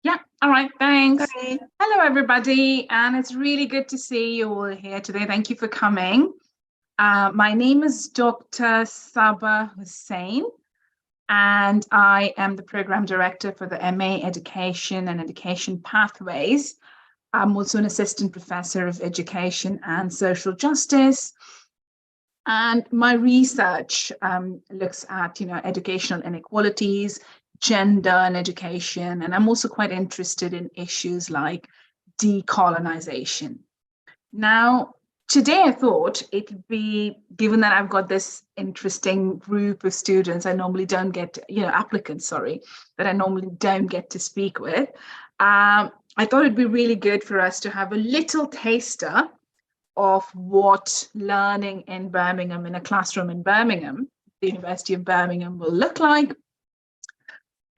Yeah, all right, thanks. Okay. Hello, everybody, and it's really good to see you all here today. Thank you for coming. My name is Dr. Saba Hussain, and I am the Program Director for the MA Education and Education Pathways. I'm also an Assistant Professor of Education and Social Justice. And my research looks at, educational inequalities, gender and education, and I'm also quite interested in issues like decolonization. Now, today I thought it'd be, given that I've got this interesting group of students I normally don't get, applicants, that I normally don't get to speak with, I thought it'd be really good for us to have a little taster of what learning in Birmingham, in a classroom in Birmingham, the University of Birmingham, will look like.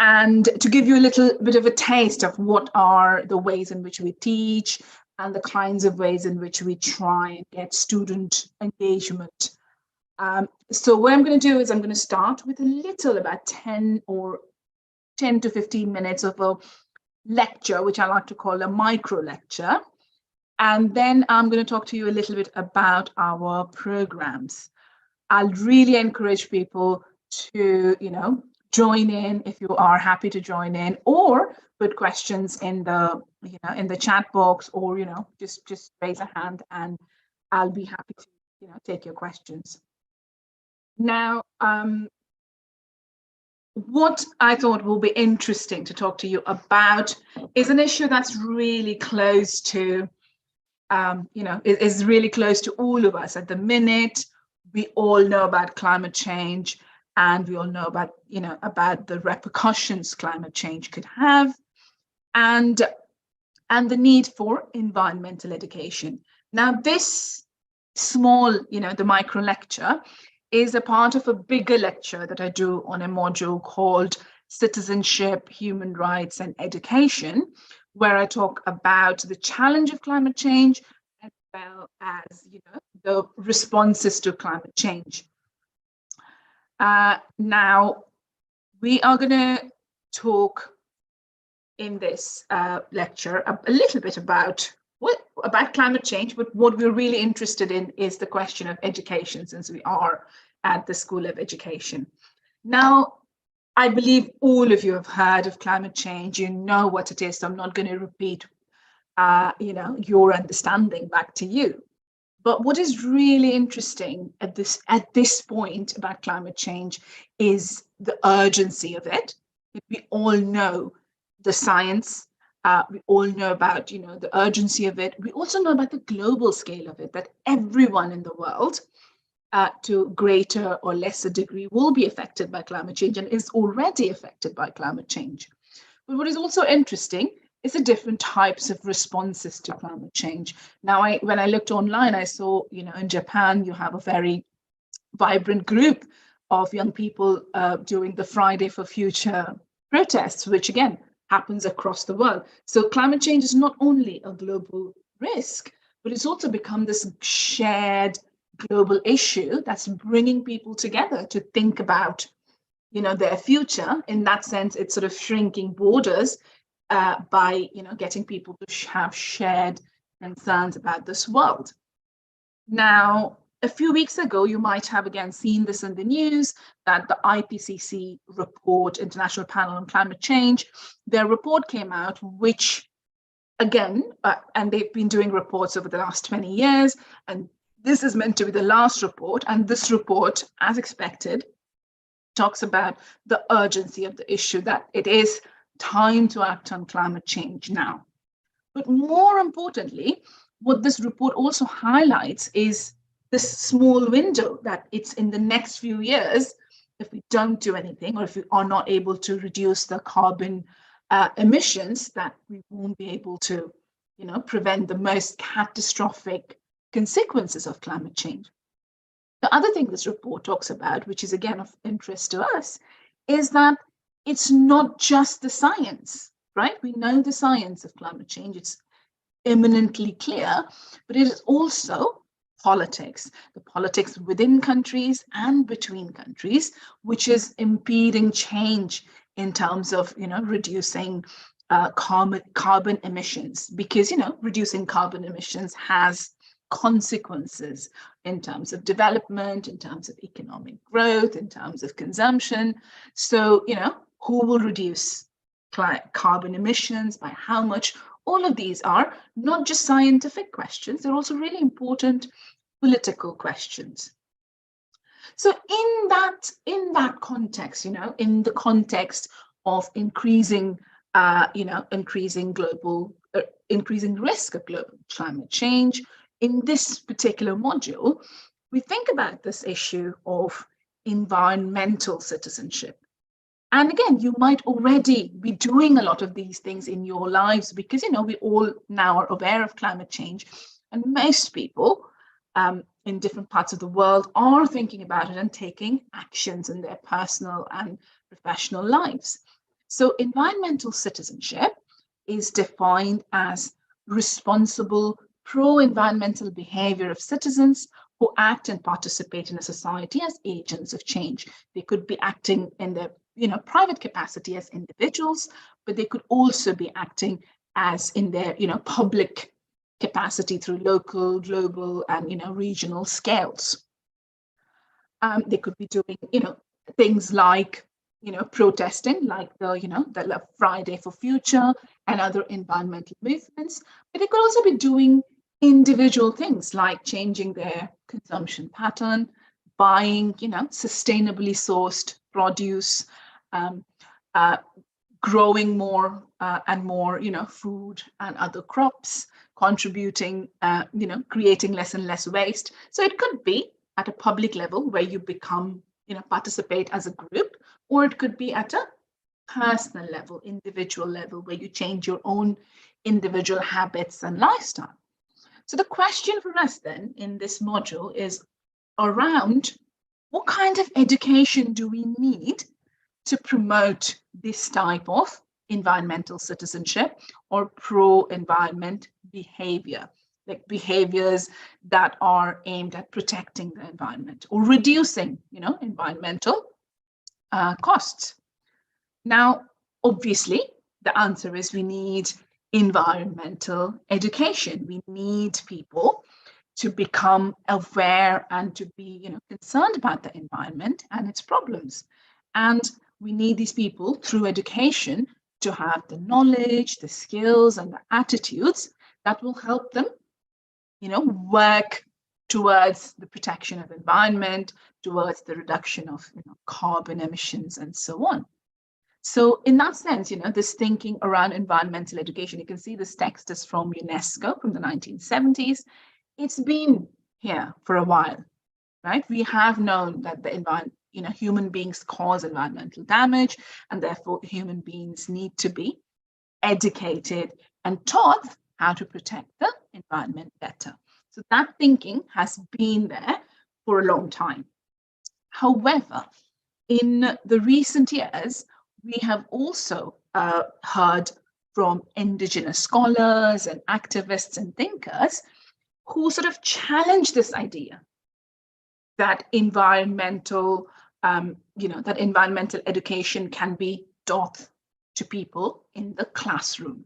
And to give you a little bit of a taste of what are the ways in which we teach and the kinds of ways in which we try and get student engagement. So what I'm going to do is I'm going to start with a little, about 10 to 15 minutes of a lecture, which I like to call a micro lecture. And then I'm going to talk to you a little bit about our programs. I'll really encourage people to, join in if you are happy to join in, or put questions in the, in the chat box, or, just raise a hand and I'll be happy to, take your questions. Now, what I thought will be interesting to talk to you about is an issue that's really close to, is really close to all of us at the minute. We all know about climate change, and we all know about, about the repercussions climate change could have, and the need for environmental education. Now, this small, the micro lecture is a part of a bigger lecture that I do on a module called Citizenship, Human Rights and Education, where I talk about the challenge of climate change as well as, the responses to climate change. Now, we are going to talk in this lecture a little bit about climate change, but what we're really interested in is the question of education, since we are at the School of Education. Now, I believe all of you have heard of climate change. You know what it is, so I'm not going to repeat, your understanding back to you. But what is really interesting at this point about climate change is the urgency of it. We all know the science. We all know about, the urgency of it. We also know about the global scale of it, that everyone in the world, to greater or lesser degree, will be affected by climate change and is already affected by climate change. But what is also interesting is the different types of responses to climate change. Now, when I looked online, I saw, in Japan, you have a very vibrant group of young people doing the Friday for Future protests, which again happens across the world. So climate change is not only a global risk, but it's also become this shared global issue that's bringing people together to think about, their future. In that sense, it's sort of shrinking borders by, getting people to have shared concerns about this world. Now, a few weeks ago, you might have again seen this in the news, that the IPCC report, International Panel on Climate Change, their report came out, which again, and they've been doing reports over the last 20 years, and this is meant to be the last report. And this report, as expected, talks about the urgency of the issue, that it is time to act on climate change now. But more importantly, what this report also highlights is this small window, that it's in the next few years, if we don't do anything, or if we are not able to reduce the carbon emissions, that we won't be able to, prevent the most catastrophic consequences of climate change. The other thing this report talks about, which is again of interest to us, is that it's not just the science, right? We know the science of climate change, it's eminently clear, but it is also politics, the politics within countries and between countries, which is impeding change in terms of, reducing carbon emissions, because, reducing carbon emissions has consequences in terms of development, in terms of economic growth, in terms of consumption. So, who will reduce carbon emissions, by how much? All of these are not just scientific questions, they're also really important political questions. So in that context, in the context of increasing risk of global climate change, in this particular module, we think about this issue of environmental citizenship. And again, you might already be doing a lot of these things in your lives, because, we all now are aware of climate change, and most people in different parts of the world are thinking about it and taking actions in their personal and professional lives. So environmental citizenship is defined as responsible pro-environmental behavior of citizens who act and participate in a society as agents of change. They could be acting in their private capacity as individuals, but they could also be acting as in their public capacity through local, global, and regional scales. They could be doing things like protesting, like the Friday for Future and other environmental movements, but they could also be doing individual things like changing their consumption pattern, buying sustainably sourced produce, growing more and more food and other crops, contributing, creating less and less waste. So it could be at a public level where you become, participate as a group, or it could be at a personal level, individual level, where you change your own individual habits and lifestyle. So the question for us then in this module is around what kind of education do we need to promote this type of environmental citizenship or pro-environment behavior, like behaviors that are aimed at protecting the environment or reducing, environmental costs. Now, obviously, the answer is we need environmental education. We need people to become aware and to be, concerned about the environment and its problems. And we need these people through education to have the knowledge, the skills, and the attitudes that will help them, work towards the protection of environment, towards the reduction of carbon emissions, and so on. So in that sense, this thinking around environmental education, you can see this text is from UNESCO from the 1970s. It's been here for a while, right? We have known that the environment, human beings cause environmental damage, and therefore human beings need to be educated and taught how to protect the environment better. So that thinking has been there for a long time. However, in the recent years, we have also heard from Indigenous scholars and activists and thinkers who sort of challenge this idea that environmental education can be taught to people in the classroom,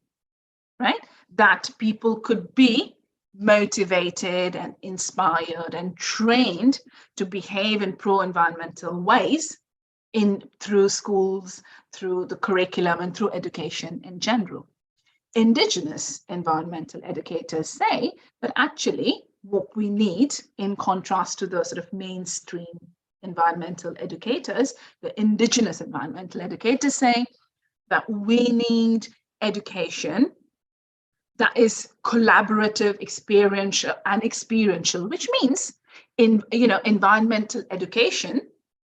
right? That people could be motivated and inspired and trained to behave in pro-environmental ways through schools, through the curriculum, and through education in general. Indigenous environmental educators say that actually what we need, in contrast to the sort of mainstream environmental educators, the Indigenous environmental educators say that we need education that is collaborative, experiential, which means environmental education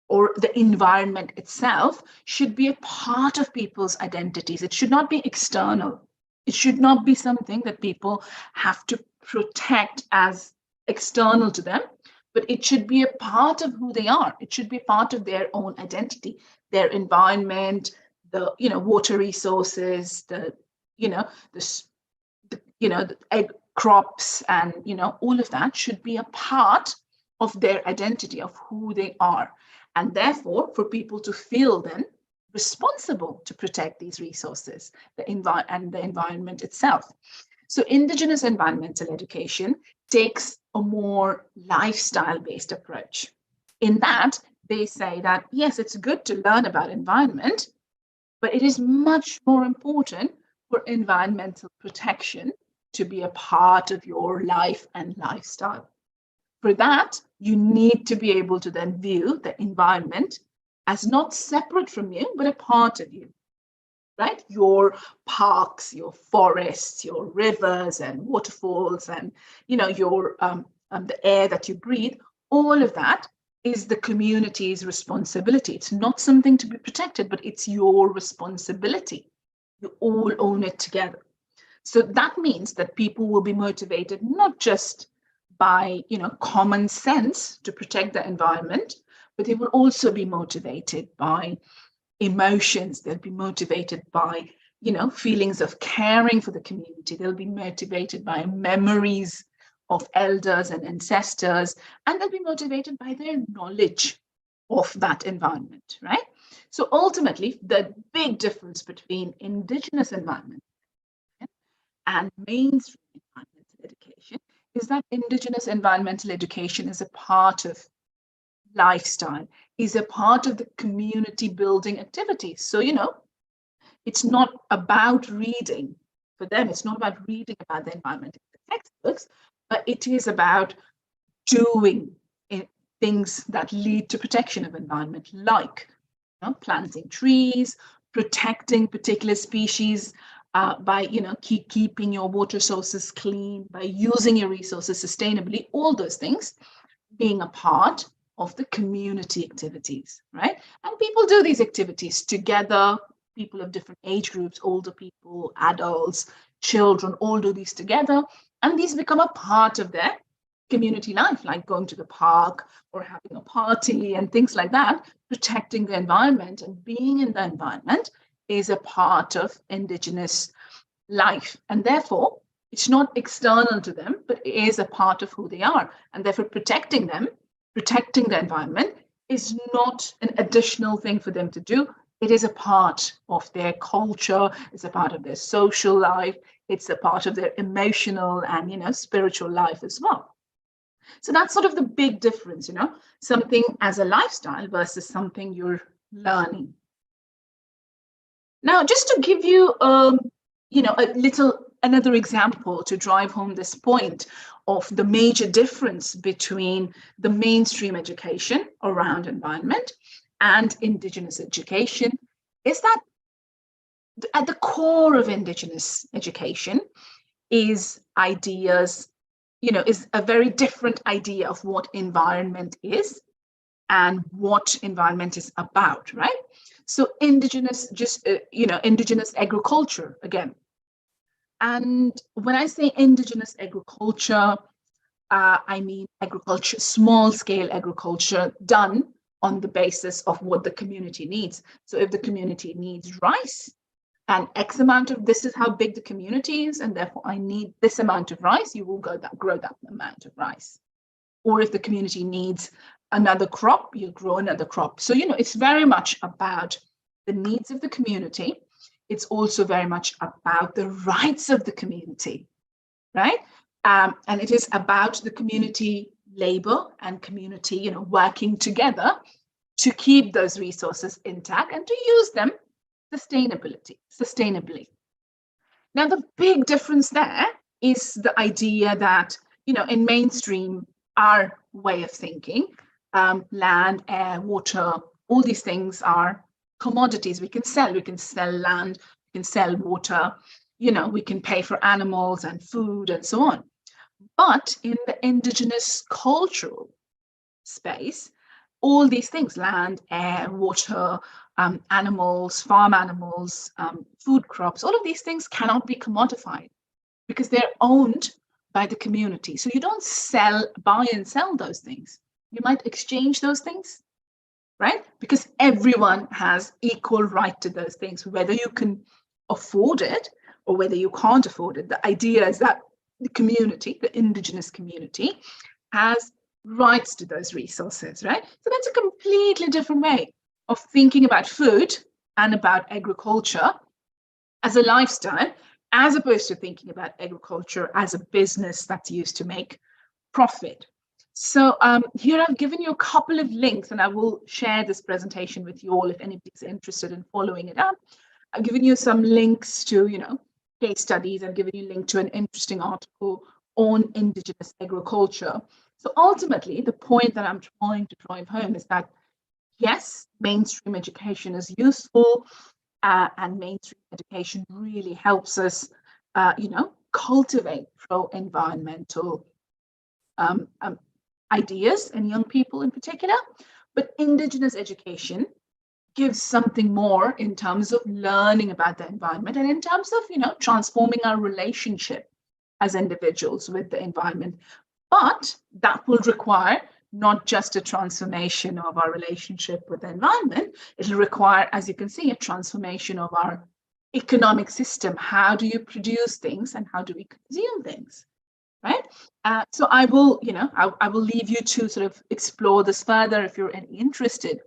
or the environment itself should be a part of people's identities. It should not be external. It should not be something that people have to protect as external to them, but it should be a part of who they are. It should be part of their own identity, their environment, the water resources, the egg crops, and all of that should be a part of their identity, of who they are. And therefore, for people to feel then responsible to protect these resources, and the environment itself. So Indigenous environmental education takes a more lifestyle-based approach. In that, they say that, yes, it's good to learn about environment, but it is much more important for environmental protection to be a part of your life and lifestyle. For that, you need to be able to then view the environment as not separate from you, but a part of you, right? Your parks, your forests, your rivers and waterfalls, and your the air that you breathe, all of that is the community's responsibility. It's not something to be protected, but it's your responsibility. You all own it together. So that means that people will be motivated not just by common sense to protect the environment, but they will also be motivated by emotions. They'll be motivated by feelings of caring for the community. They'll be motivated by memories of elders and ancestors, and they'll be motivated by their knowledge of that environment, right? So ultimately, the big difference between Indigenous environment and mainstream environmental education is that Indigenous environmental education is a part of lifestyle, is a part of the community building activities. So, it's not about reading. For them, it's not about reading about the environment in the textbooks, but it is about doing things that lead to protection of environment, like planting trees, protecting particular species by keeping your water sources clean, by using your resources sustainably, all those things being a part of the community activities, right? And people do these activities together. People of different age groups, older people, adults, children, all do these together. And these become a part of their community life, like going to the park or having a party and things like that. Protecting the environment and being in the environment is a part of Indigenous life. And therefore, it's not external to them, but it is a part of who they are. And therefore, protecting them, protecting the environment is not an additional thing for them to do. It is a part of their culture. It's a part of their social life. It's a part of their emotional and, spiritual life as well. So that's sort of the big difference, something as a lifestyle versus something you're learning. Now, just to give you, another example to drive home this point of the major difference between the mainstream education around environment and Indigenous education, is that at the core of Indigenous education is ideas, is a very different idea of what environment is and what environment is about, right? So Indigenous, Indigenous agriculture again. And when I say Indigenous agriculture, I mean agriculture, small-scale agriculture done on the basis of what the community needs. So if the community needs rice, and X amount of, this is how big the community is, and therefore I need this amount of rice, you will grow that amount of rice. Or if the community needs another crop, you grow another crop. So, it's very much about the needs of the community. It's also very much about the rights of the community, right? And it is about the community labor and community, working together to keep those resources intact and to use them sustainably. Now, the big difference there is the idea that, in mainstream, our way of thinking, land, air, water, all these things are commodities we can sell. We can sell land, we can sell water, we can pay for animals and food and so on. But in the Indigenous cultural space, all these things, land, air, water, animals, farm animals, food crops, all of these things cannot be commodified because they're owned by the community. So you don't buy and sell those things. You might exchange those things, right? Because everyone has equal right to those things, whether you can afford it or whether you can't afford it. The idea is that the community, the Indigenous community, has rights to those resources, right? So that's a completely different way of thinking about food and about agriculture as a lifestyle, as opposed to thinking about agriculture as a business that's used to make profit. So here I've given you a couple of links, and I will share this presentation with you all if anybody's interested in following it up. I've given you some links to, case studies. I've given you a link to an interesting article on indigenous agriculture. So ultimately, the point that I'm trying to drive home is that, yes, mainstream education is useful, and mainstream education really helps us, cultivate pro-environmental ideas in young people in particular. But indigenous education gives something more in terms of learning about the environment and in terms of, transforming our relationship as individuals with the environment. But that will require not just a transformation of our relationship with the environment, it'll require, as you can see, a transformation of our economic system. How do you produce things and how do we consume things, right? So I will, I will leave you to sort of explore this further if you're any interested.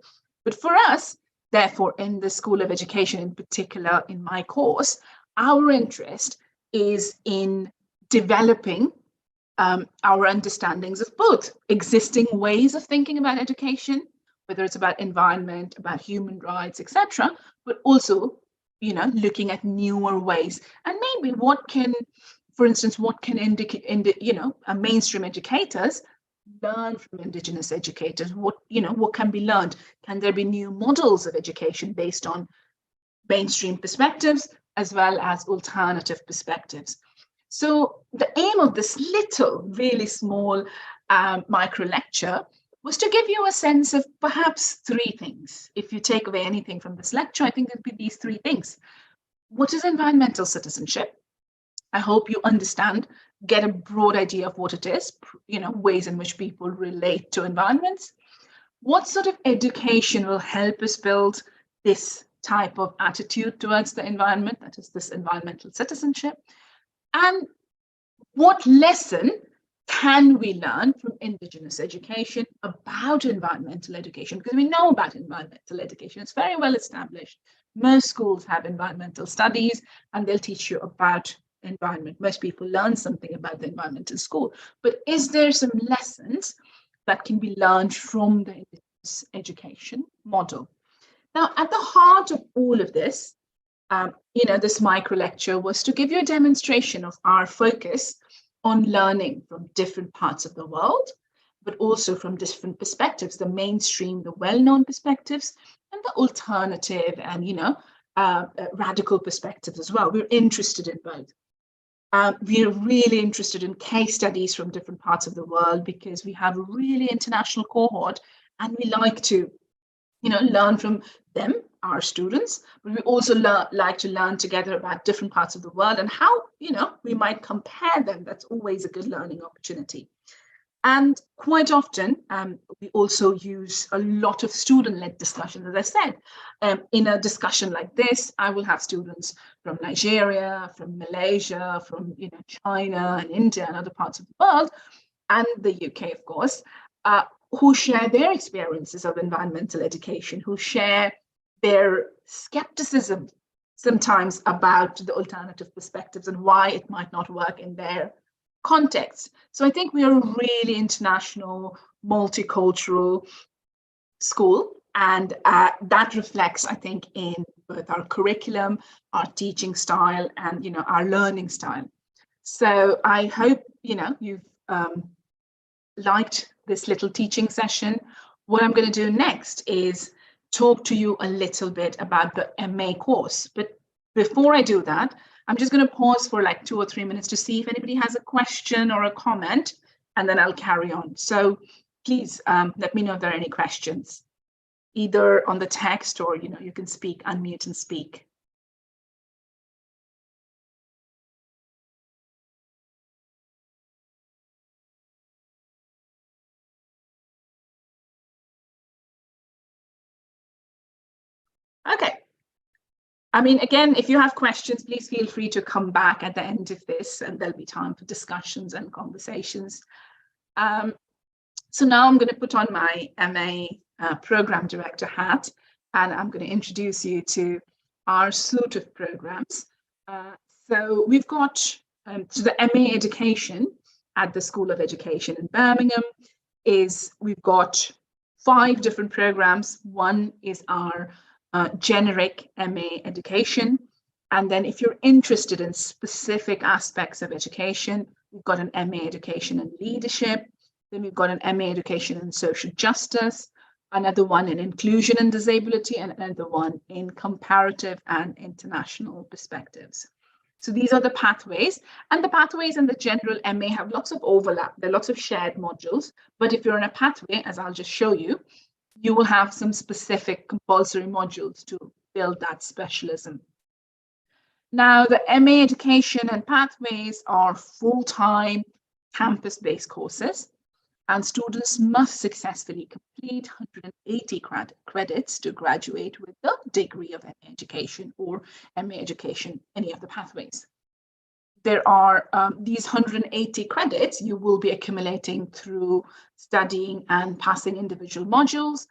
But for us, therefore, in the School of Education, in particular in my course, our interest is in developing our understandings of both existing ways of thinking about education, whether it's about environment, about human rights, etc., but also, looking at newer ways. And maybe what can, for instance, what can mainstream educators learn from indigenous educators? What can be learned? Can there be new models of education based on mainstream perspectives as well as alternative perspectives? So the aim of this little, really small micro lecture was to give you a sense of perhaps three things. If you take away anything from this lecture, I think it'd be these three things. What is environmental citizenship? I hope you understand, get a broad idea of what it is, ways in which people relate to environments. What sort of education will help us build this type of attitude towards the environment, that is this environmental citizenship? And what lesson can we learn from indigenous education about environmental education? Because we know about environmental education, it's very well established. Most schools have environmental studies and they'll teach you about environment. Most people learn something about the environment in school, but is there some lessons that can be learned from the indigenous education model? Now, at the heart of all of this, this micro lecture was to give you a demonstration of our focus on learning from different parts of the world, but also from different perspectives, the mainstream, the well-known perspectives, and the alternative and, radical perspectives as well. We're interested in both. We're really interested in case studies from different parts of the world because we have a really international cohort and we like to, learn from them, our students, but we also like to learn together about different parts of the world and how, we might compare them. That's always a good learning opportunity. And quite often, we also use a lot of student-led discussions. As I said, in a discussion like this, I will have students from Nigeria, from Malaysia, from China and India and other parts of the world, and the UK, of course, who share their experiences of environmental education, who share their skepticism sometimes about the alternative perspectives and why it might not work in their context. So I think we are a really international, multicultural school, and that reflects, I think, in both our curriculum, our teaching style, and our learning style. So I hope you've liked this little teaching session. What I'm going to do next is talk to you a little bit about the MA course. But before I do that, I'm just going to pause for like 2 or 3 minutes to see if anybody has a question or a comment, and then I'll carry on. So please let me know if there are any questions, either on the text or, you can speak, unmute and speak. Okay. I mean, again, if you have questions, please feel free to come back at the end of this, and there'll be time for discussions and conversations. So now I'm going to put on my MA program director hat. and I'm going to introduce you to our suite of programs. So we've got so the MA education at the School of Education in Birmingham we've got 5 different programs. One is our generic MA education. And then if you're interested in specific aspects of education, we've got an MA education in leadership. Then we've got an MA education in social justice, another one in inclusion and disability, and another one in comparative and international perspectives. So these are the pathways, and the pathways and the general MA have lots of overlap. There are lots of shared modules, but if you're in a pathway, as I'll just show you, you will have some specific compulsory modules to build that specialism. Now, the MA education and pathways are full-time campus-based courses, and students must successfully complete 180 credits to graduate with the degree of MA education or MA education, any of the pathways. There are these 180 credits you will be accumulating through studying and passing individual modules,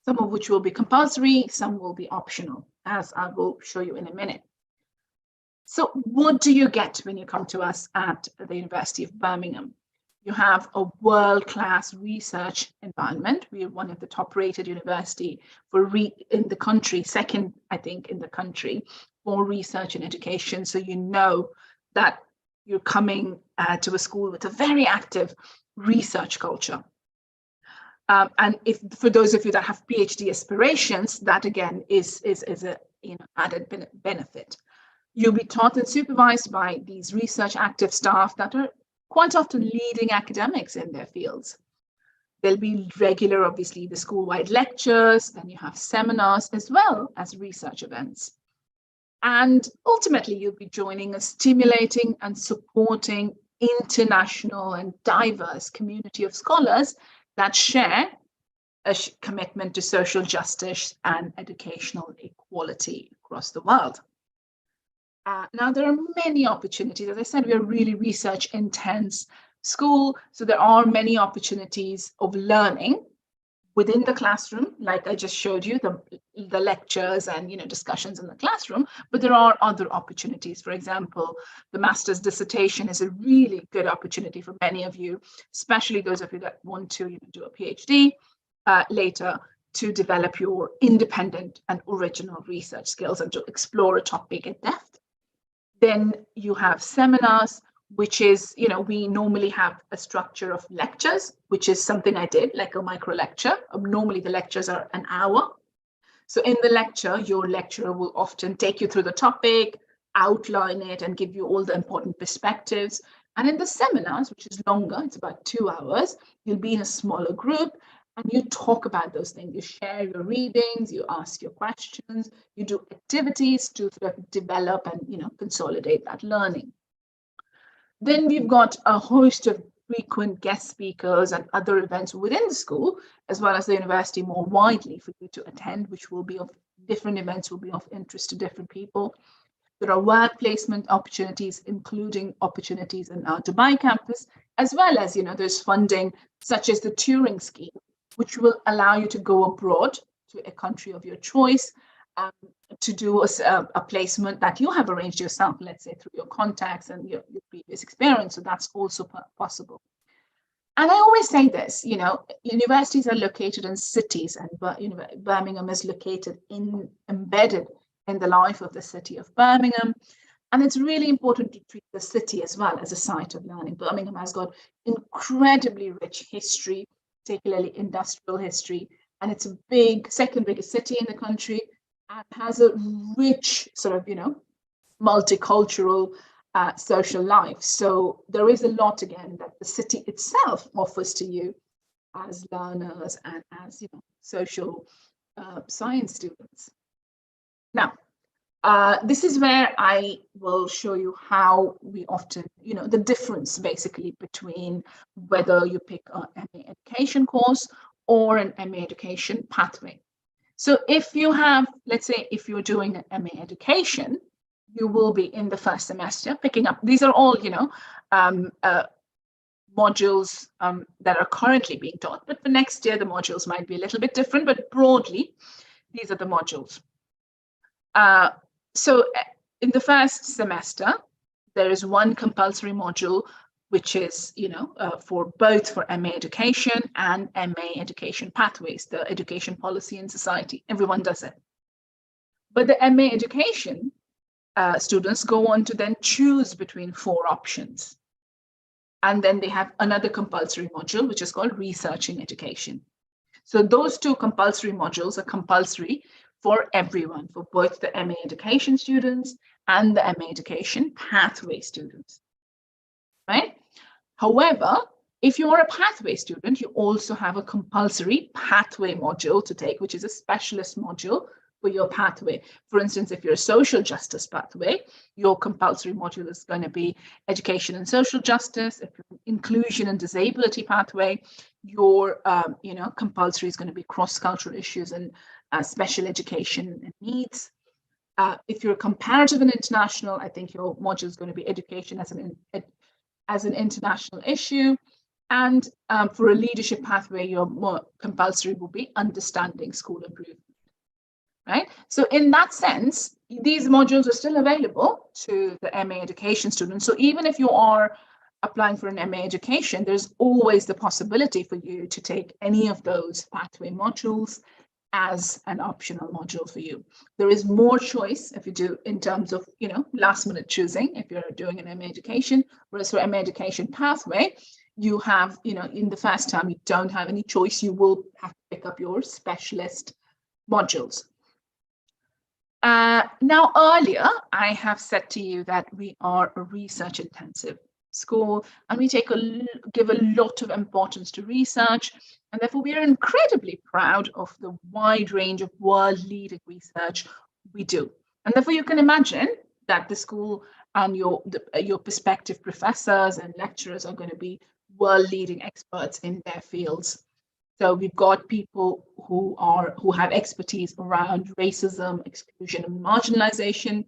some of which will be compulsory, some will be optional, as I will show you in a minute. So what do you get when you come to us at the University of Birmingham? You have a world-class research environment. We are one of the top-rated university in the country, second, I think, in the country for research and education. So you know that you're coming to a school with a very active research culture. And if for those of you that have PhD aspirations, that again is a added benefit. You'll be taught and supervised by these research active staff that are quite often leading academics in their fields. There'll be regular, obviously, the school-wide lectures, then you have seminars as well as research events. And ultimately, you'll be joining a stimulating and supporting international and diverse community of scholars that share a commitment to social justice and educational equality across the world. Now, there are many opportunities. As I said, we are really research intense school. So there are many opportunities of learning within the classroom, like I just showed you, the lectures and discussions in the classroom, but there are other opportunities. For example, the master's dissertation is a really good opportunity for many of you, especially those of you that want to do a PhD later, to develop your independent and original research skills and to explore a topic in depth. Then you have seminars, which is, we normally have a structure of lectures, which is something I did, like a micro lecture. Normally the lectures are an hour. So in the lecture, your lecturer will often take you through the topic, outline it, and give you all the important perspectives. And in the seminars, which is longer, it's about 2 hours, you'll be in a smaller group, and you talk about those things. You share your readings, you ask your questions, you do activities to sort of develop and consolidate that learning. Then we've got a host of frequent guest speakers and other events within the school, as well as the university more widely for you to attend, which will be of different events will be of interest to different people. There are work placement opportunities, including opportunities in our Dubai campus, as well as, there's funding such as the Turing scheme, which will allow you to go abroad to a country of your choice to do a placement that you have arranged yourself, let's say through your contacts and your previous experience. So that's also possible. And I always say this, universities are located in cities, and Birmingham is located embedded in the life of the city of Birmingham. And it's really important to treat the city as well as a site of learning. Birmingham has got incredibly rich history, particularly industrial history, and it's a second biggest city in the country, and has a rich sort of, multicultural social life. So there is a lot, again, that the city itself offers to you as learners and as, social science students. Now, this is where I will show you how we often, the difference basically between whether you pick an MA education course or an MA education pathway. So if you have, let's say, if you're doing an MA education, you will be in the first semester picking up, these are all, modules that are currently being taught, but for next year, the modules might be a little bit different, but broadly, these are the modules. So in the first semester, there is one compulsory module, which is, for both for MA education and MA education pathways, the education policy in society. Everyone does it. But the MA education students go on to then choose between 4 options. And then they have another compulsory module, which is called researching education. So those 2 compulsory modules are compulsory for everyone, for both the MA education students and the MA education pathway students, right? However, if you are a pathway student, you also have a compulsory pathway module to take, which is a specialist module for your pathway. For instance, if you're a social justice pathway, your compulsory module is going to be education and social justice. If you're inclusion and disability pathway, your compulsory is going to be cross-cultural issues and special education and needs. If you're comparative and international, I think your module is going to be education as an international issue. And for a leadership pathway, your more compulsory will be understanding school improvement. Right? So in that sense, these modules are still available to the MA education students. So even if you are applying for an MA education, there's always the possibility for you to take any of those pathway modules as an optional module for you. There is more choice if you do in terms of, last minute choosing, if you're doing an MA education, whereas for MA education pathway, you have, in the first term, you don't have any choice. You will have to pick up your specialist modules. Now, earlier, I have said to you that we are a research-intensive school, and we give a lot of importance to research, and therefore we are incredibly proud of the wide range of world-leading research we do. And therefore, you can imagine that the school and your prospective professors and lecturers are going to be world-leading experts in their fields. So we've got people who have expertise around racism, exclusion, and marginalization.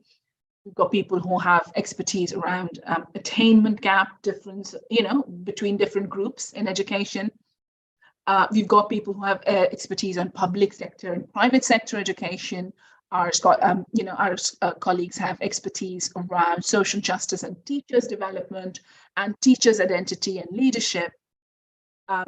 We've got people who have expertise around attainment gap difference, between different groups in education. We've got people who have expertise on public sector and private sector education. Our colleagues have expertise around social justice and teachers' development and teachers' identity and leadership.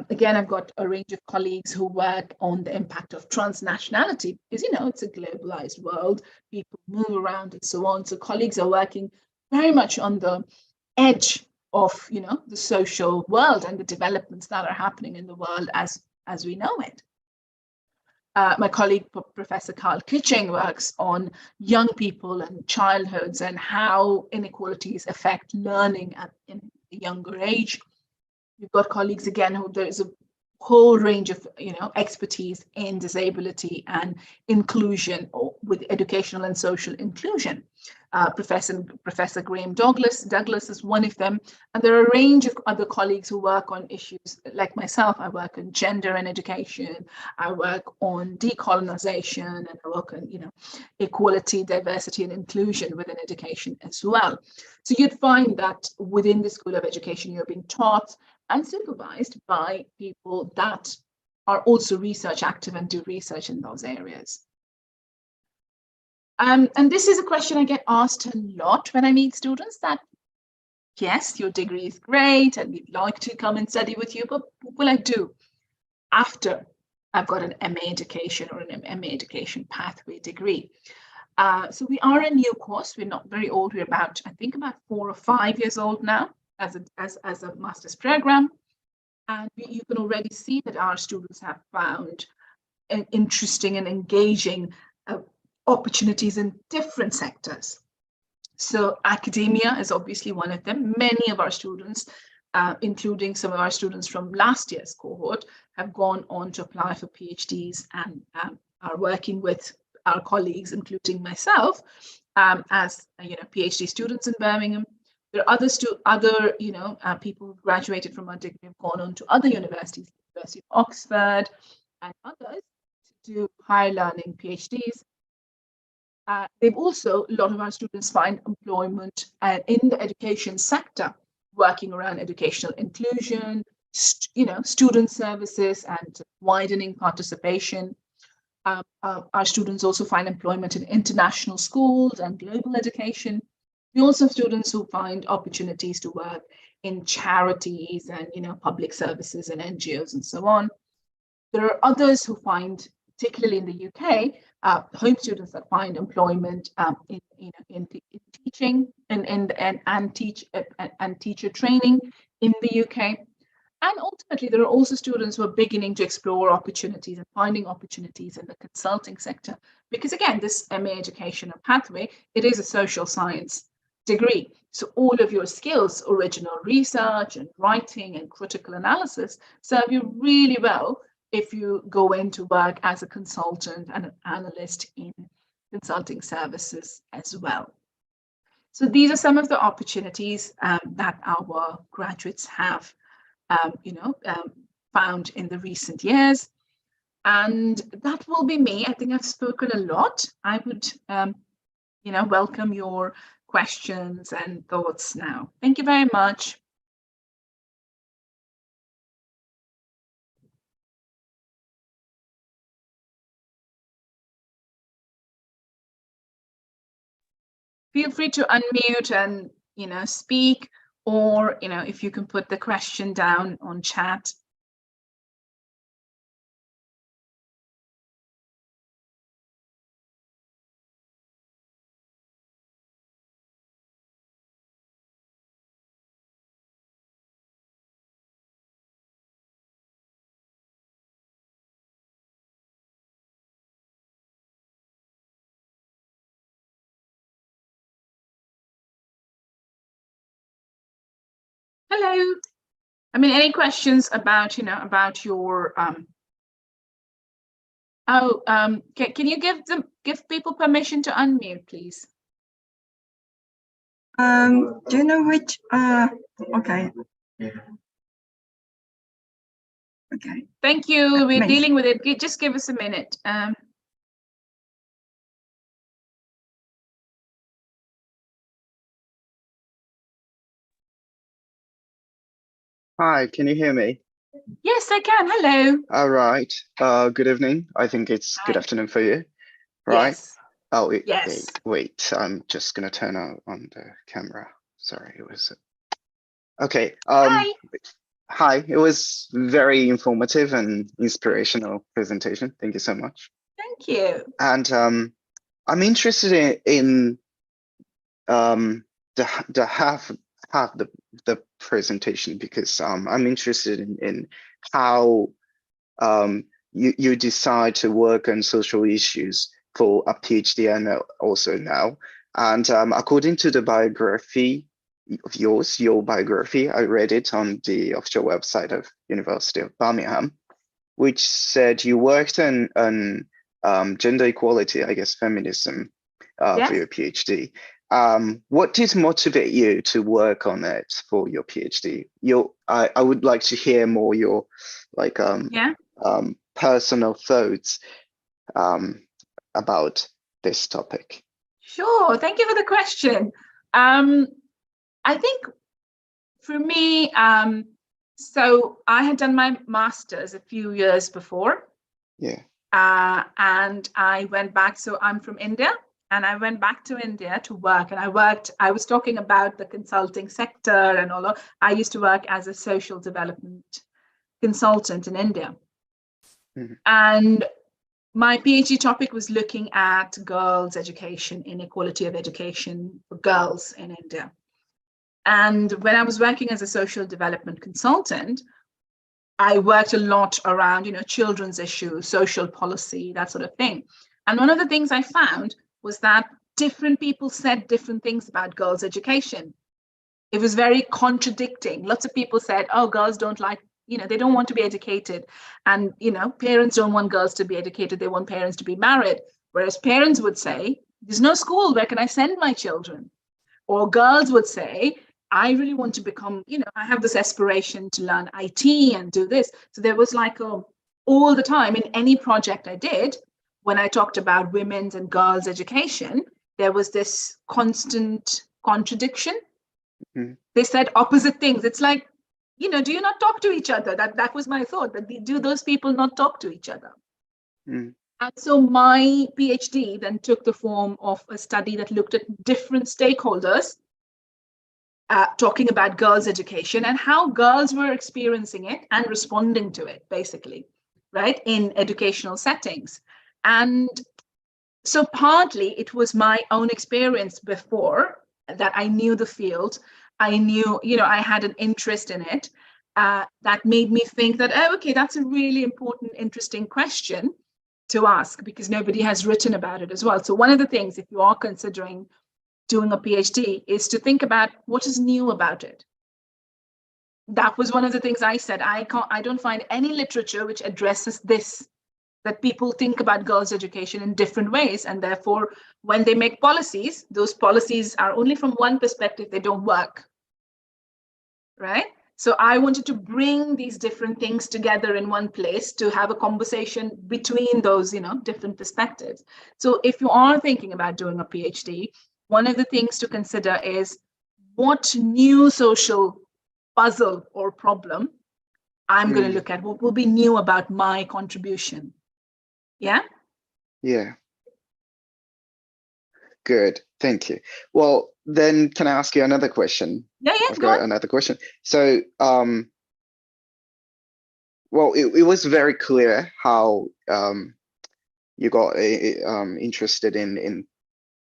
Again, I've got a range of colleagues who work on the impact of transnationality, because, it's a globalized world, people move around and so on. So colleagues are working very much on the edge of, the social world and the developments that are happening in the world as we know it. My colleague, Professor Carl Kitching, works on young people and childhoods and how inequalities affect learning in a younger age. We've got colleagues, again, who there's a whole range of, expertise in disability and inclusion, or with educational and social inclusion. Professor Graham Douglas is one of them. And there are a range of other colleagues who work on issues like myself. I work on gender and education. I work on decolonization, and I work on, equality, diversity, and inclusion within education as well. So you'd find that within the School of Education, you're being taught and supervised by people that are also research active and do research in those areas. And this is a question I get asked a lot when I meet students, that yes, your degree is great and we'd like to come and study with you, but what will I do after I've got an MA education or an MA education pathway degree? So we are a new course. We're not very old. We're about 4 or 5 years old now as a master's program. And you can already see that our students have found interesting and engaging opportunities in different sectors. So academia is obviously one of them. Many of our students, including some of our students from last year's cohort, have gone on to apply for PhDs and are working with our colleagues, including myself, as PhD students in Birmingham. There are other people who graduated from our degree have gone on to other universities, University of Oxford and others, to do higher learning PhDs. They've also, a lot of our students find employment in the education sector, working around educational inclusion, student services and widening participation. our students also find employment in international schools and global education. We also have students who find opportunities to work in charities and public services and NGOs and so on. There are others who find, particularly in the UK, home students that find employment in teaching and teacher training in the UK. And ultimately, there are also students who are beginning to explore opportunities and finding opportunities in the consulting sector. Because again, this MA education pathway, it is a social science degree. So all of your skills, original research and writing and critical analysis, serve you really well if you go into work as a consultant and an analyst in consulting services as well. So these are some of the opportunities that our graduates have found in the recent years. And that will be me. I think I've spoken a lot. I would, welcome your questions and thoughts now. Thank you very much. Feel free to unmute and, speak, or, if you can put the question down on chat. Hello. I mean, any questions about, about your, can you give people permission to unmute, please? Do you know which, okay. Okay. Thank you. We're dealing with it. Just give us a minute. Hi, can you hear me? Yes, I can. Hello. All right. Good evening. I think it's good afternoon for you, right? Yes. Oh, yes. Wait. I'm just gonna turn on the camera. Sorry, it was. Okay. Hi. Hi. It was very informative and inspirational presentation. Thank you so much. Thank you. And I'm interested in the half the presentation because I'm interested in how you decide to work on social issues for a PhD and also now. And according to the biography of your biography, I read it on the official website of University of Birmingham, which said you worked on gender equality, I guess feminism, Yes. for your PhD. What did motivate you to work on it for your PhD? I would like to hear more your personal thoughts about this topic. Sure. Thank you for the question. I think for me, so I had done my master's a few years before. Yeah. And I went back. So I'm from India. And I went back to India to work, and I was talking about the consulting sector and all of, I used to work as a social development consultant in India. Mm-hmm. And my PhD topic was looking at girls' education, inequality of education for girls in India. And when I was working as a social development consultant, I worked a lot around, children's issues, social policy, that sort of thing. And one of the things I found was that different people said different things about girls' education. It was very contradicting. Lots of people said, oh, girls don't like, they don't want to be educated. And, parents don't want girls to be educated. They want parents to be married. Whereas parents would say, there's no school, where can I send my children? Or girls would say, I really want to become, I have this aspiration to learn IT and do this. So there was like all the time in any project I did, when I talked about women's and girls' education, there was this constant contradiction. Mm-hmm. They said opposite things. It's like, do you not talk to each other? That was my thought. That do those people not talk to each other? Mm. And so my PhD then took the form of a study that looked at different stakeholders talking about girls' education and how girls were experiencing it and responding to it, basically, right, in educational settings. And so partly it was my own experience before that I knew the field. I knew, I had an interest in it that made me think that, oh, okay, that's a really important, interesting question to ask because nobody has written about it as well. So one of the things, if you are considering doing a PhD, is to think about what is new about it. That was one of the things I said. I don't find any literature which addresses this, that people think about girls' education in different ways. And therefore, when they make policies, those policies are only from one perspective, they don't work, right? So I wanted to bring these different things together in one place to have a conversation between those, different perspectives. So if you are thinking about doing a PhD, one of the things to consider is what new social puzzle or problem I'm going to look at, what will be new about my contribution. Yeah? Yeah. Good. Thank you. Well, then can I ask you another question? Yeah, I've got another question. So, well, it was very clear how you got interested in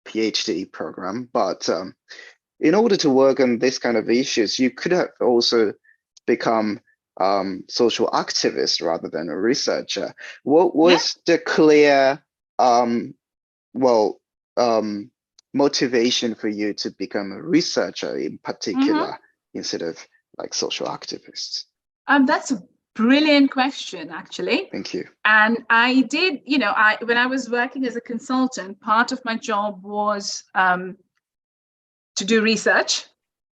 PhD program, but in order to work on this kind of issues, you could have also become social activist rather than a researcher. What was the clear motivation for you to become a researcher in particular instead of like social activists? That's a brilliant question, actually. Thank you. And I did, when I was working as a consultant, part of my job was to do research.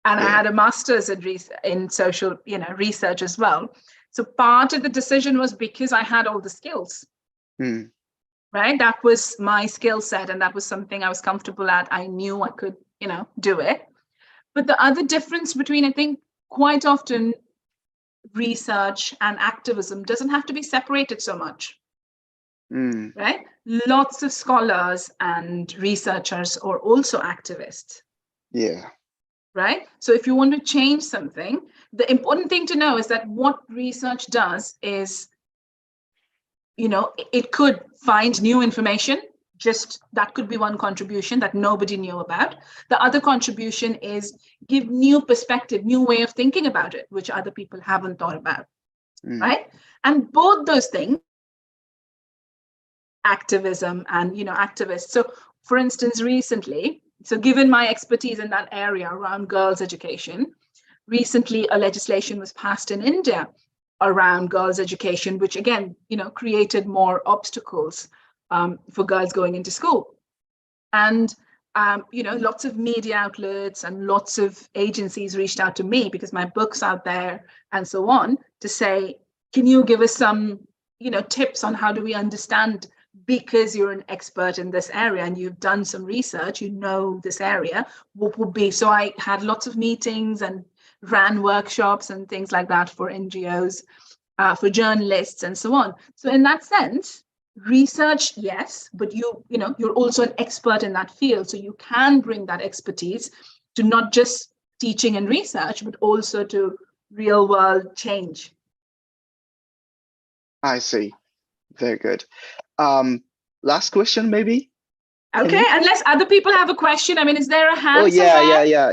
And I had a master's in social, research as well. So part of the decision was because I had all the skills, right? That was my skill set, and that was something I was comfortable at. I knew I could, do it. But the other difference between, I think, quite often research and activism doesn't have to be separated so much, right? Lots of scholars and researchers are also activists. Yeah. Right? So if you want to change something, the important thing to know is that what research does is, it could find new information, just that could be one contribution that nobody knew about. The other contribution is give new perspective, new way of thinking about it, which other people haven't thought about, right? And both those things, activism and, activists. So for instance, recently, so given my expertise in that area around girls' education, recently a legislation was passed in India around girls' education, which again, created more obstacles for girls going into school. And, lots of media outlets and lots of agencies reached out to me because my book's out there and so on to say, can you give us some, tips on how do we understand, because you're an expert in this area and you've done some research, this area, what would be? So I had lots of meetings and ran workshops and things like that for NGOs, for journalists and so on. So in that sense, research, yes, but you're also an expert in that field. So you can bring that expertise to not just teaching and research, but also to real world change. I see. Very good. Last question, maybe. Okay, unless other people have a question. I mean, is there a hand? Oh yeah, somewhere? yeah.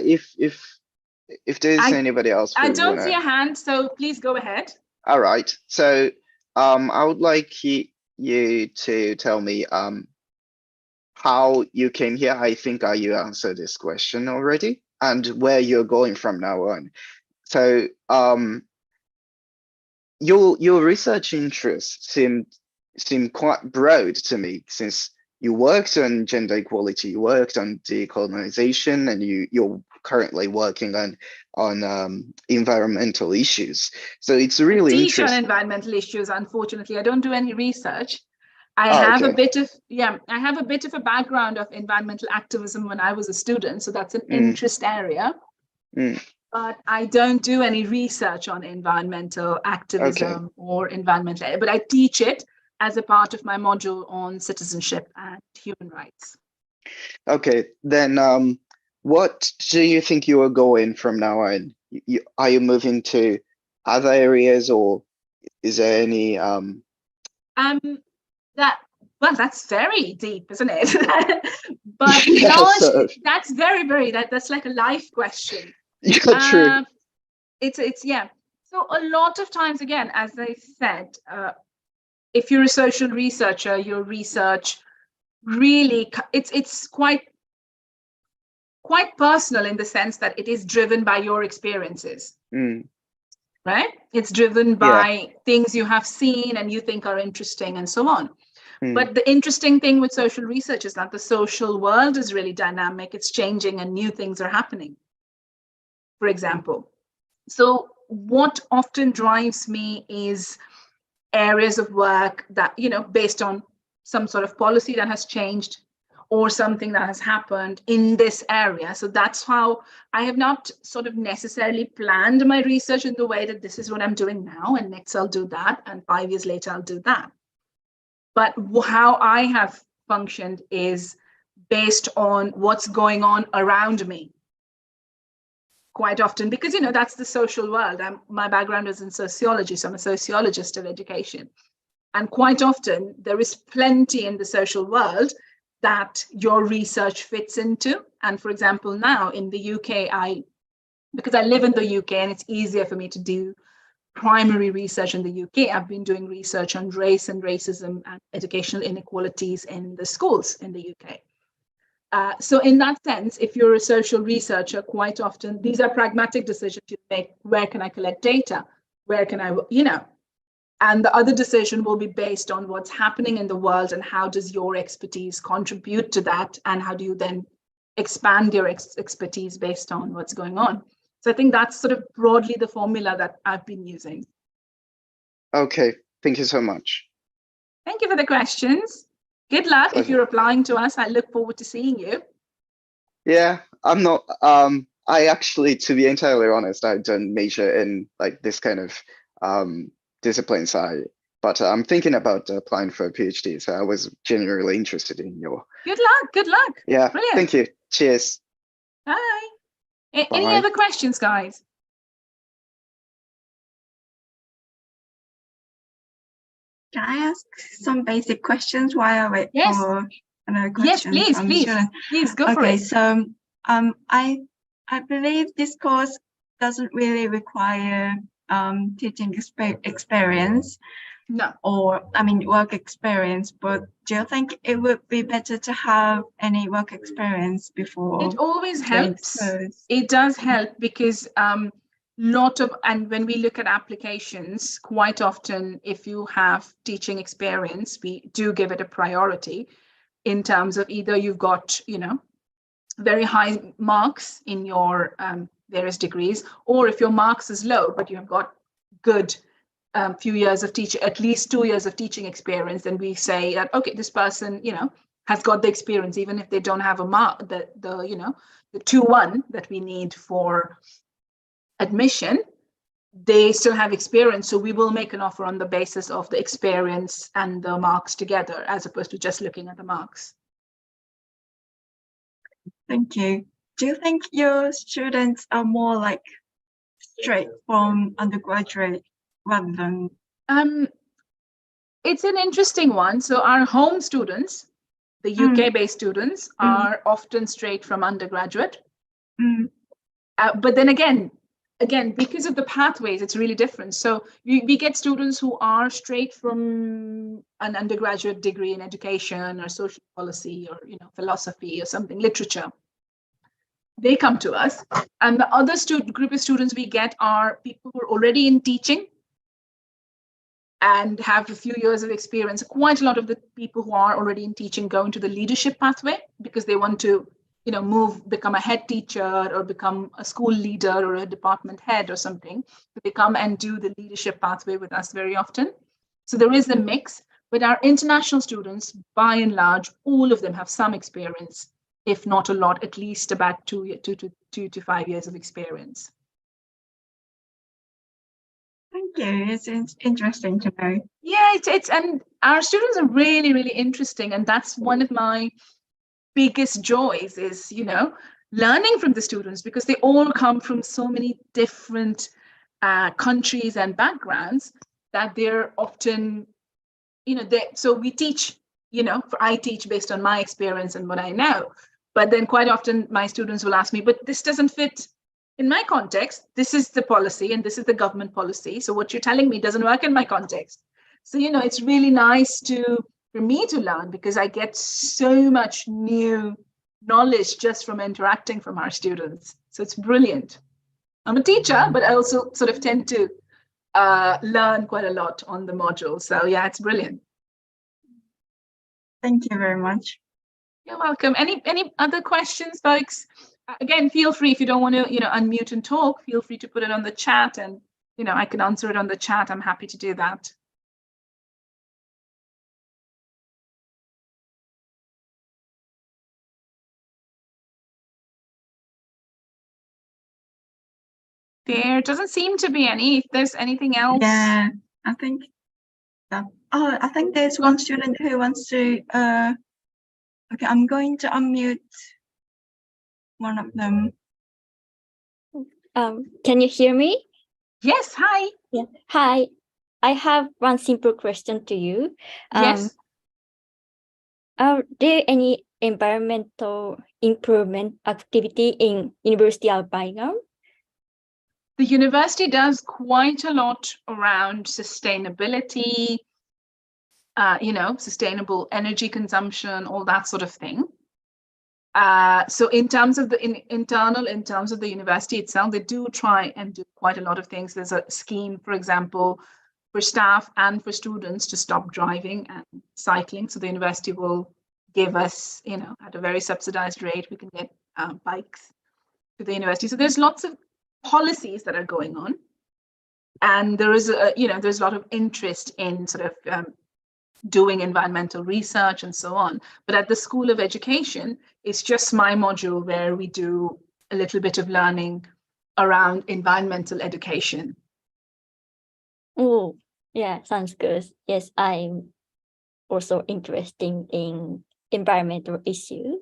If there's anybody else, I don't see a hand, so please go ahead. All right. So, I would like you to tell me how you came here. I think you answered this question already, and where you're going from now on. So, your research interests seem quite broad to me, since you worked on gender equality, you worked on decolonization, and you're currently working on environmental issues. So it's really interesting. On environmental issues, unfortunately, I don't do any research. I have a bit of a background of environmental activism when I was a student, so that's an interest area. But I don't do any research on environmental activism or environmental, but I teach it. as a part of my module on citizenship and human rights. Okay, then what do you think you are going from now on? Are you moving to other areas, or is there any that's very deep, isn't it? But Yeah, that's very that's like a life question. Yeah, true. It's yeah. So a lot of times, again, as I said, if you're a social researcher, your research really it's quite personal in the sense that it is driven by your experiences. Right? It's driven by things you have seen and you think are interesting and so on. But the interesting thing with social research is that the social world is really dynamic. It's changing and new things are happening, for example. So what often drives me is areas of work that, based on some sort of policy that has changed or something that has happened in this area. So that's how I have not sort of necessarily planned my research in the way that this is what I'm doing now, and next I'll do that, and 5 years later I'll do that. But how I have functioned is based on what's going on around me. Quite often, because, that's the social world. My background is in sociology, so I'm a sociologist of education. And quite often there is plenty in the social world that your research fits into. And for example, now in the UK, because I live in the UK and it's easier for me to do primary research in the UK, I've been doing research on race and racism and educational inequalities in the schools in the UK. So in that sense, if you're a social researcher, quite often these are pragmatic decisions you make. Where can I collect data? Where can I, and the other decision will be based on what's happening in the world and how does your expertise contribute to that, and how do you then expand your expertise based on what's going on. So I think that's sort of broadly the formula that I've been using. Okay, thank you so much. Thank you for the questions. Good luck. Pleasure. If you're applying to us, I look forward to seeing you. Yeah, I'm not, I actually, to be entirely honest, I don't major in like this kind of disciplines. But I'm thinking about applying for a PhD, so I was genuinely interested in your. Good luck. Good luck. Yeah, Brilliant. thank you. Cheers. Bye. Any Bye. other questions, guys? Can I ask some basic questions while I wait Yes. for another Yes, question? please, from the please. student? Please go for Okay, it. so I believe this course doesn't really require teaching experience. No. Or work experience, but do you think it would be better to have any work experience before? It always getting helps. exposed? It does help because and when we look at applications, quite often if you have teaching experience, we do give it a priority in terms of either you've got, very high marks in your various degrees, or if your marks is low, but you have got good few years of teaching, at least 2 years of teaching experience, then we say that, okay, this person, has got the experience, even if they don't have a mark, the 2-1 that we need for admission, they still have experience. So we will make an offer on the basis of the experience and the marks together, as opposed to just looking at the marks. Thank you. Do you think your students are more like straight from undergraduate rather than? It's an interesting one. So our home students, the UK-based students, are often straight from undergraduate. But then again, because of the pathways, it's really different. So we get students who are straight from an undergraduate degree in education or social policy or philosophy or something, literature. They come to us, and the other group of students we get are people who are already in teaching and have a few years of experience. Quite a lot of the people who are already in teaching go into the leadership pathway because they want to, become a head teacher or become a school leader or a department head or something. But they come and do the leadership pathway with us very often. So there is a mix, but our international students, by and large, all of them have some experience, if not a lot, at least about 2 to 5 years of experience. Thank Thank you. It's interesting to know. Yeah, it's and our students are really, really interesting. And that's one of my biggest joys is, learning from the students, because they all come from so many different countries and backgrounds that they're often, so we teach, I teach based on my experience and what I know. But then quite often my students will ask me, but this doesn't fit in my context. This is the policy and this is the government policy. So what you're telling me doesn't work in my context. So, it's really nice for me to learn, because I get so much new knowledge just from interacting from our students. So it's brilliant. I'm a teacher, but I also sort of tend to learn quite a lot on the module. So yeah, it's brilliant. Thank you very much. You're welcome. Any other questions, folks? Again, feel free, if you don't want to, unmute and talk, feel free to put it on the chat, and, I can answer it on the chat. I'm happy to do that. There doesn't seem to be any. If there's anything else. Yeah, I think that. Oh, I think there's one student who wants to. Okay, I'm going to unmute one of them. Can you hear me? Yes. Hi. Yeah. Hi. I have one simple question to you. Yes. Are there any environmental improvement activity in University of Birmingham? The university does quite a lot around sustainability, sustainable energy consumption, all that sort of thing. So in terms of the in terms of the university itself, they do try and do quite a lot of things. There's a scheme, for example, for staff and for students to stop driving and cycling. So the university will give us, at a very subsidized rate, we can get bikes to the university. So there's lots of policies that are going on, and there is there's a lot of interest in sort of doing environmental research and so on. But at the School of Education, it's just my module where we do a little bit of learning around environmental education. Oh, yeah, sounds good. Yes, I'm also interested in environmental issues.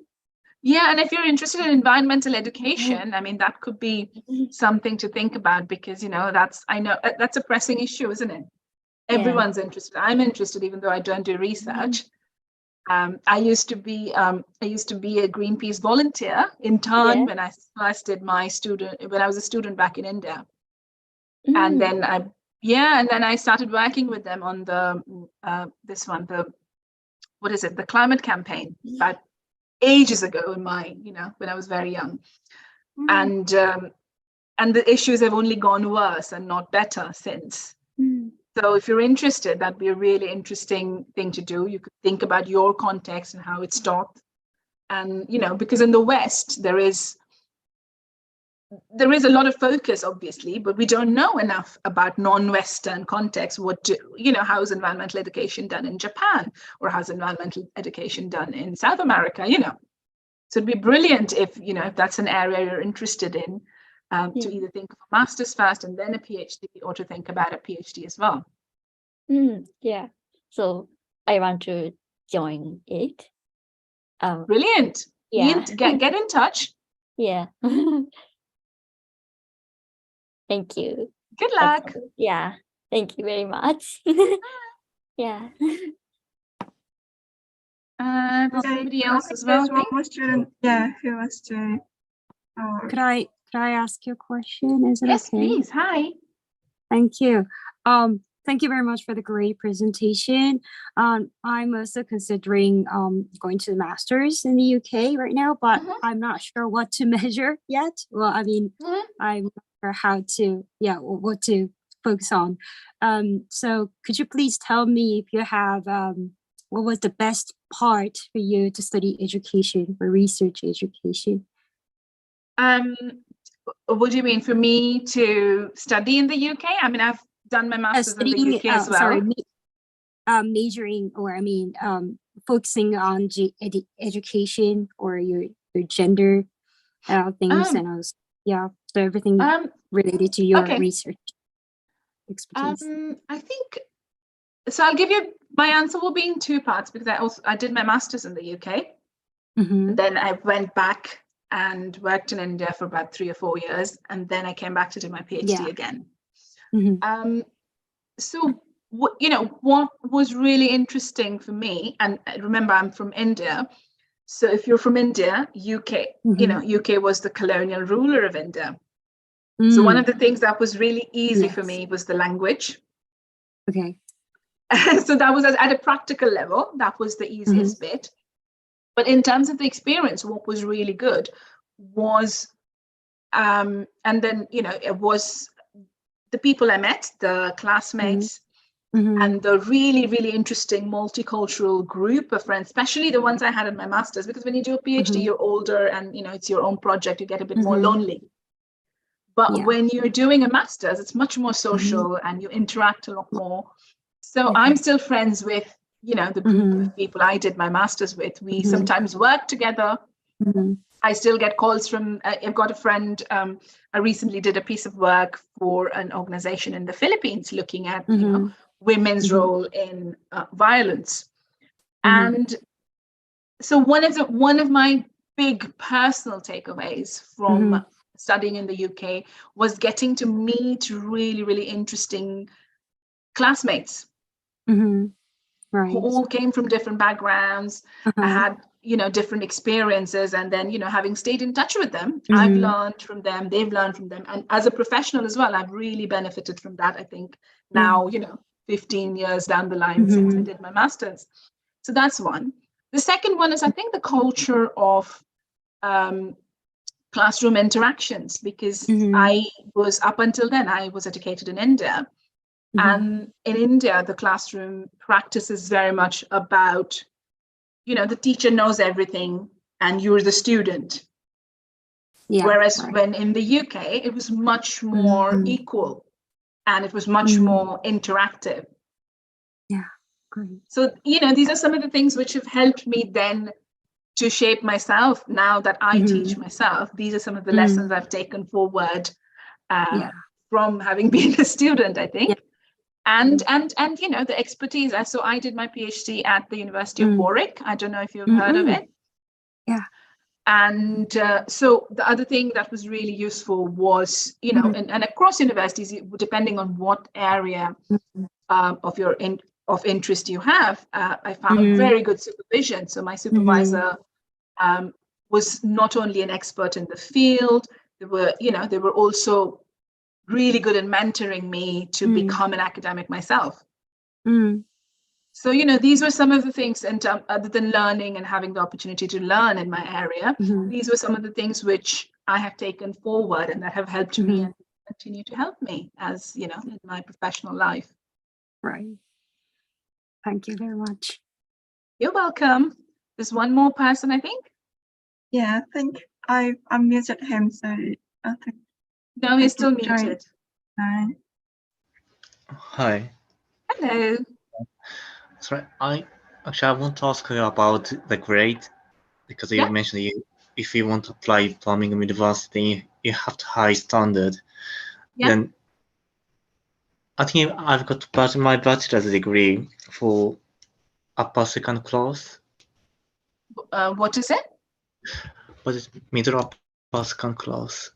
Yeah, and if you're interested in environmental education, I mean, that could be something to think about, because, that's a pressing issue, isn't it? Everyone's interested. I'm interested, even though I don't do research. I used to be a Greenpeace volunteer intern when I first did when I was a student back in India. And then I started working with them on the the climate campaign, about ages ago in when I was very young. And the issues have only gone worse and not better since. So if you're interested, that'd be a really interesting thing to do. You could think about your context and how it's taught. And, because in the West, there is a lot of focus, obviously, but we don't know enough about non-Western context. How is environmental education done in Japan, or how's environmental education done in South America, So it'd be brilliant if that's an area you're interested in, to either think of a master's first and then a PhD, or to think about a PhD as well. Yeah, so I want to join it. Brilliant. Yeah. Get in touch. Yeah. Thank you. Good luck. Yeah, thank you very much. Yeah. There's somebody else as There's well. one more student, who wants to. Could I ask you a question? Is it Yes, okay? please. Hi. Thank you. Thank you very much for the great presentation. I'm also considering going to the master's in the UK right now, but I'm not sure what to measure yet. Well, I mean, I'm not sure how to, what to focus on. So could you please tell me if you have, what was the best part for you to study education, for research education? What do you mean, for me to study in the UK? I mean, I've done my master's in the UK as well. Sorry, majoring, or focusing on education, or your gender things, and so everything related to your research. expertise? I think so. I'll give you my answer will be in two parts because I did my master's in the UK. Mhm. Then I went back and worked in India for about 3 or 4 years, and then I came back to do my PhD Yeah. again. Mhm. So what was really interesting for me, and remember I'm from India. So if you're from India, UK, UK was the colonial ruler of India. So one of the things that was really easy for Yes. me was the language. Okay. So that was at a practical level, that was the easiest bit. But in terms of the experience, what was really good was, and then, it was the people I met, the classmates, and the really, really interesting multicultural group of friends, especially the ones I had in my master's, because when you do a PhD, you're older and, it's your own project, you get a bit more lonely. But Yeah. when you're doing a master's, it's much more social and you interact a lot more. So I'm still friends with, the group of people I did my master's with. We sometimes work together. I still get calls from, I've got a friend, I recently did a piece of work for an organization in the Philippines looking at, women's role in violence. And so one of my big personal takeaways from studying in the UK was getting to meet really, really interesting classmates Right. who all came from different backgrounds, had, different experiences. And then, having stayed in touch with them, I've learned from them, they've learned from them. And as a professional as well, I've really benefited from that. I think now, 15 years down the line since I did my master's. So that's one. The second one is, I think, the culture of classroom interactions, because I was, up until then, I was educated in India. And in India, the classroom practice is very much about, the teacher knows everything and you're the student. Yeah. Whereas Right. when in the UK, it was much more equal and it was much more interactive. Yeah. Great. So, these are some of the things which have helped me then to shape myself now that I teach myself. These are some of the lessons I've taken forward from having been a student, I think. And the expertise. So I did my PhD at the University of Warwick. I don't know if you've heard of it. Yeah. And so the other thing that was really useful was, and across universities, depending on what area of interest you have, I found very good supervision. So my supervisor was not only an expert in the field, they were also really good at mentoring me to become an academic myself. So, these were some of the things, and other than learning and having the opportunity to learn in my area, these were some of the things which I have taken forward and that have helped me and continue to help me as, in my professional life. Right. Thank you very much. You're welcome. There's one more person, I think. Yeah, I think I unmuted him, so I think. No, he's still Join. muted. Hi. Hello. Sorry, I want to ask you about the grade, because you mentioned if you want to apply Birmingham University, you have to high standard. Then I think I've got my bachelor's degree for upper second class. What is it? What is middle upper second class?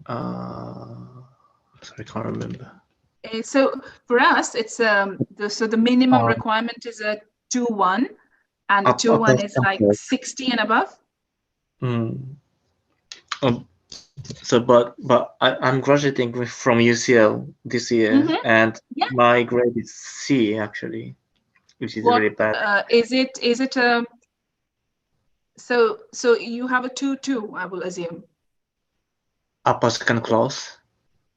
Sorry, I can't remember. So for us, it's the minimum requirement is a 2-1, and the 2-1 is like 60 and above. So, but I'm graduating from UCL this year, and my grade is C actually, which is really bad. Is it so you have a 2-2, I will assume. Upper second class.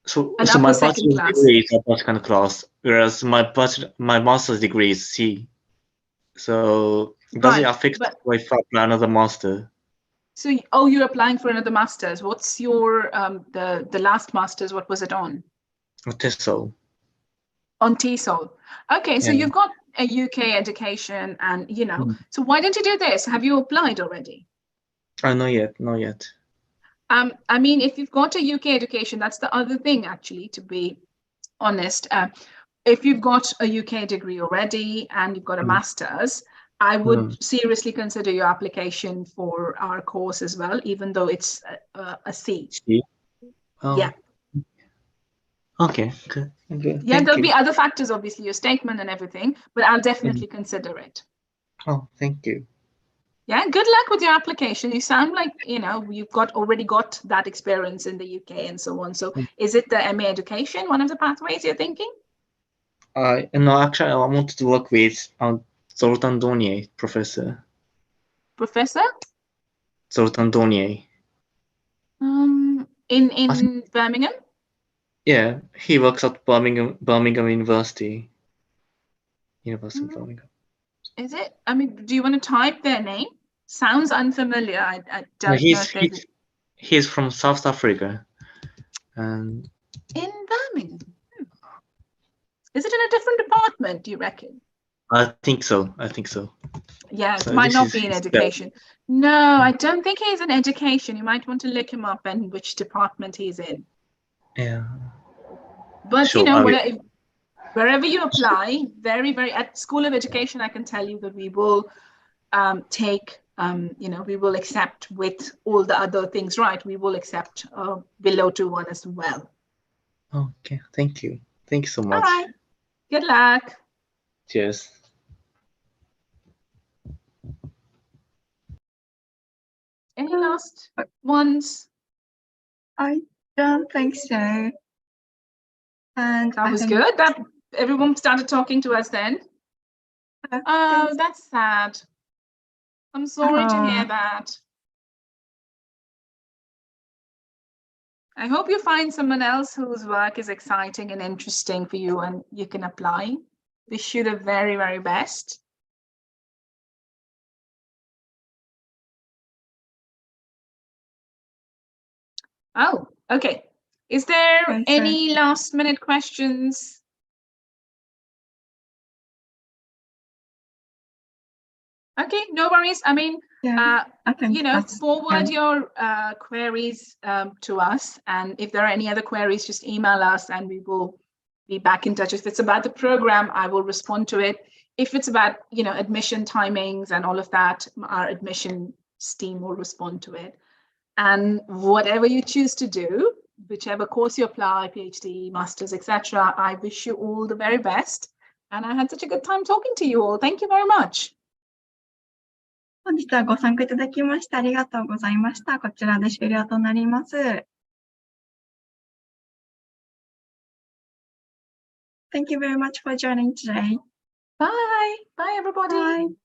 So my bachelor's degree is upper second class, whereas my master's degree is C. So does it affect if I apply another master? So you're applying for another master's. What's your the last master's? What was it on? TESOL. On TESOL. Okay, so you've got a UK education, and So why don't you do this? Have you applied already? Not yet. I mean, if you've got a UK education, that's the other thing actually to be honest. If you've got a UK degree already and you've got a master's, I would seriously consider your application for our course as well, even though it's a C. Oh. Yeah. Okay, good. Good. Yeah, Thank there'll you. be other factors, obviously, your statement and everything, but I'll definitely consider it. Oh, thank you. Yeah, good luck with your application. You sound like, you know, you've already got that experience in the UK and so on. So is it the MA education, one of the pathways you're thinking? No, actually, I wanted to work with Zoltan Donier, professor. Professor? Zoltan Donier. In Birmingham? Yeah, he works at Birmingham University. University of Birmingham. Is it? I mean, do you want to type their name? Sounds unfamiliar. I don't No, know if he's from South Africa. And in Birmingham. Is it in a different department, do you reckon? I think so. Yeah, it So might this not is be in his education. No, I don't think he's in education. You might want to look him up and which department he's in. Yeah. But Sure, you know, I wherever you apply, very at School of Education, I can tell you that we will we will accept with all the other things, right? We will accept below 2-1 as well. Okay, thank you. Thank you so All much. right. Good luck. Cheers. Any last ones? I don't think so. And That I was think good. That everyone started talking to us then. Oh, thanks. that's sad. I'm sorry to hear that. I hope you find someone else whose work is exciting and interesting for you and you can apply. Wish you the very, very best. Oh, okay. Is there Okay, any last minute questions? Okay, no worries. I mean, Yeah, I think forward your queries to us. And if there are any other queries, just email us and we will be back in touch. If it's about the program, I will respond to it. If it's about, admission timings and all of that, our admissions team will respond to it. And whatever you choose to do, whichever course you apply, PhD, Masters, etc., I wish you all the very best. And I had such a good time talking to you all. Thank you very much. 本日はご参加いただきましてありがとうございました。こちらで終了となります。Thank you very much for joining today. Bye. Bye, everybody. Bye.